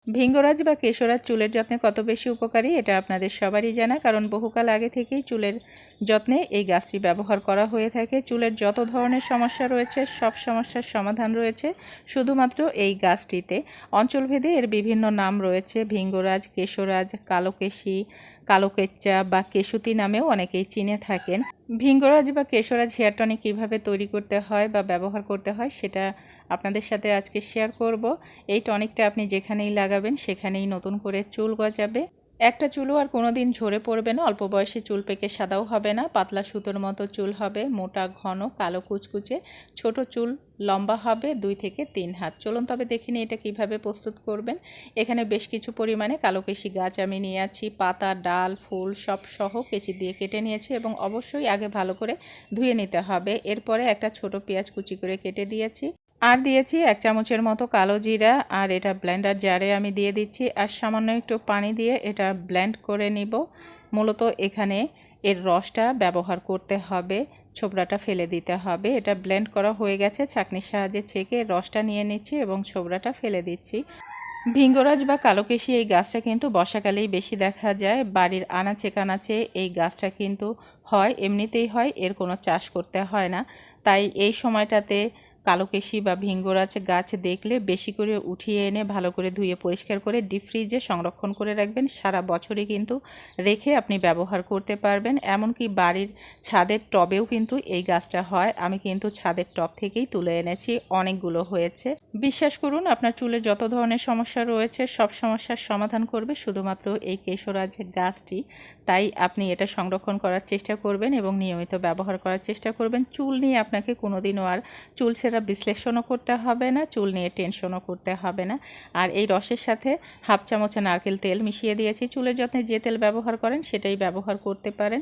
ভিঙ্গরাজ বা কেশরাজ চুলের যত্নে কত বেশি উপকারী এটা আপনাদের সবারই জানা, কারণ বহুকাল আগে থেকেই চুলের যত্নে এই গাছটি ব্যবহার করা হয়ে থাকে। চুলের যত ধরনের সমস্যা রয়েছে সব সমস্যার সমাধান রয়েছে শুধুমাত্র এই গাছটিতে। অঞ্চলভেদে এর বিভিন্ন নাম রয়েছে, ভিঙ্গরাজ, কেশরাজ, কালোকেশী, কালোকেচ্চা বা কেশুতি নামেও অনেকেই চিনে থাকেন। ভিঙ্গরাজ বা কেশরাজ হেয়ার টনিক কীভাবে তৈরি করতে হয় বা ব্যবহার করতে হয় সেটা আপনাদের সাথে আজকে শেয়ার করব। এই টনিকটা আপনি যেখানেই লাগাবেন সেখানেই নতুন করে চুল গজাবে। একটা চুলও আর কোনো দিন ঝরে পড়বে না, অল্প বয়সে চুল পেকে সাদাও হবে না, পাতলা সুতোর মতো চুল হবে, মোটা ঘন কালো কুচকুচে, ছোট চুল লম্বা হবে 2 থেকে 3 হাত। চলুন তবে দেখিনি এটা কিভাবে প্রস্তুত করবেন। এখানে বেশ কিছু পরিমাণে কালোকেশী গাছ আমি নিয়ে আছি, পাতা, ডাল, ফুল সব সহ কেচি দিয়ে কেটে নিয়েছি এবং অবশ্যই আগে ভালো করে ধুয়ে নিতে হবে। এরপরে একটা ছোট পেঁয়াজ কুচি করে কেটে দিয়েছি, আর দিয়েছি 1 চামচের মতো কালো জিরা, আর এটা ব্লেন্ডার জারে আমি দিয়ে দিচ্ছি, আর সামান্য একটু পানি দিয়ে এটা ব্লেন্ড করে নিব। মূলত এখানে এর রসটা ব্যবহার করতে হবে, ছোবড়াটা ফেলে দিতে হবে। এটা ব্লেন্ড করা হয়ে গেছে, ছাঁকনির সাহায্যে ছেঁকে রসটা নিয়ে নিচ্ছি এবং ছোবড়াটা ফেলে দিচ্ছি। ভিঙ্গরাজ বা কালোকেশী এই গাছটা কিন্তু বর্ষাকালেই বেশি দেখা যায়। বাড়ির আনাচে কানাচে এই গাছটা কিন্তু হয়, এমনিতেই হয়, এর কোনো চাষ করতে হয় না। তাই এই সময়টাতে কালোকেশী বা ভিঙ্গরাজ গাছ দেখলে বেশি করে উঠিয়ে এনে ভালো করে ধুয়ে পরিষ্কার করে ডিপ ফ্রিজে সংরক্ষণ করে রাখবেন। সারা বছরই কিন্তু রেখে আপনি ব্যবহার করতে পারবেন। এমনকি বাড়ির ছাদের টবেও কিন্তু এই গাছটা হয়। আমি কিন্তু ছাদের টব থেকেই তুলে এনেছি, অনেকগুলো হয়েছে। বিশ্বাস করুন, আপনার চুলে যত ধরনের সমস্যা রয়েছে সব সমস্যার সমাধান করবে শুধুমাত্র এই কেশরাজ গাছটি। তাই আপনি এটা সংরক্ষণ করার চেষ্টা করবেন এবং নিয়মিত ব্যবহার করার চেষ্টা করবেন। চুল নিয়ে আপনাকে কোনোদিনও আর চুল ছেঁড়া বিশ্লেষণও করতে হবে না, চুল নিয়ে টেনশনও করতে হবে না। আর এই রসের সাথে 1/2 চামচ নারকেল তেল মিশিয়ে দিয়েছি। চুলের যত্নে যে তেল ব্যবহার করেন সেটাই ব্যবহার করতে পারেন।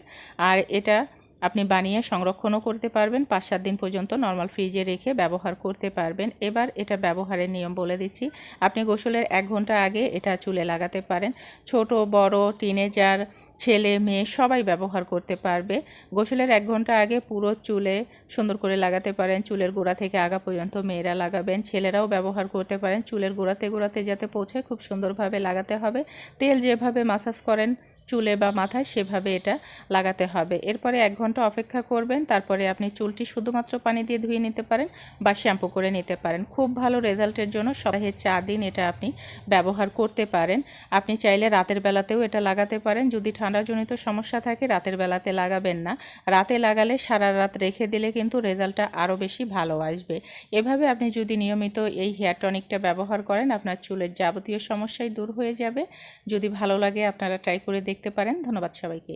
আর এটা আপনি বানিয়ে সংরক্ষণও করতে পারবেন, 5-7 দিন পর্যন্ত নর্মাল ফ্রিজে রেখে ব্যবহার করতে পারবেন। এবার এটা ব্যবহারের নিয়ম বলে দিচ্ছি। আপনি গোসলের 1 ঘন্টা আগে এটা চুলে লাগাতে পারেন। ছোট বড়, টিনেজার, ছেলে মেয়ে সবাই ব্যবহার করতে পারবে। গোসলের 1 ঘন্টা আগে পুরো চুলে সুন্দর করে লাগাতে পারেন, চুলের গোড়া থেকে আগা পর্যন্ত মেয়েরা লাগাবেন, ছেলেরাও ব্যবহার করতে পারেন। চুলের গোড়াতে গোড়াতে যাতে পৌঁছায় খুব সুন্দরভাবে লাগাতে হবে। তেল যেভাবে মাসাজ করেন চুলে বা মাথায় সেভাবে এটা লাগাতে হবে। এরপরে 1 ঘন্টা অপেক্ষা করবেন, তারপরে আপনি চুলটি শুধুমাত্র পানি দিয়ে ধুয়ে নিতে পারেন বা শ্যাম্পু করে নিতে পারেন। খুব ভালো রেজাল্টের জন্য সপ্তাহে 4 দিন এটা আপনি ব্যবহার করতে পারেন। আপনি চাইলে রাতের বেলাতেও এটা লাগাতে পারেন। যদি ঠান্ডাজনিত সমস্যা থাকে রাতের বেলাতে লাগাবেন না, রাতে লাগালে সারা রাত রেখে দিলে কিন্তু রেজাল্টটা আরও বেশি ভালো আসবে। এভাবে আপনি যদি নিয়মিত এই হেয়ার টনিকটা ব্যবহার করেন আপনার চুলের যাবতীয় সমস্যাই দূর হয়ে যাবে। যদি ভালো লাগে আপনারা ট্রাই করে দেখতে পারেন। ধন্যবাদ সবাইকে।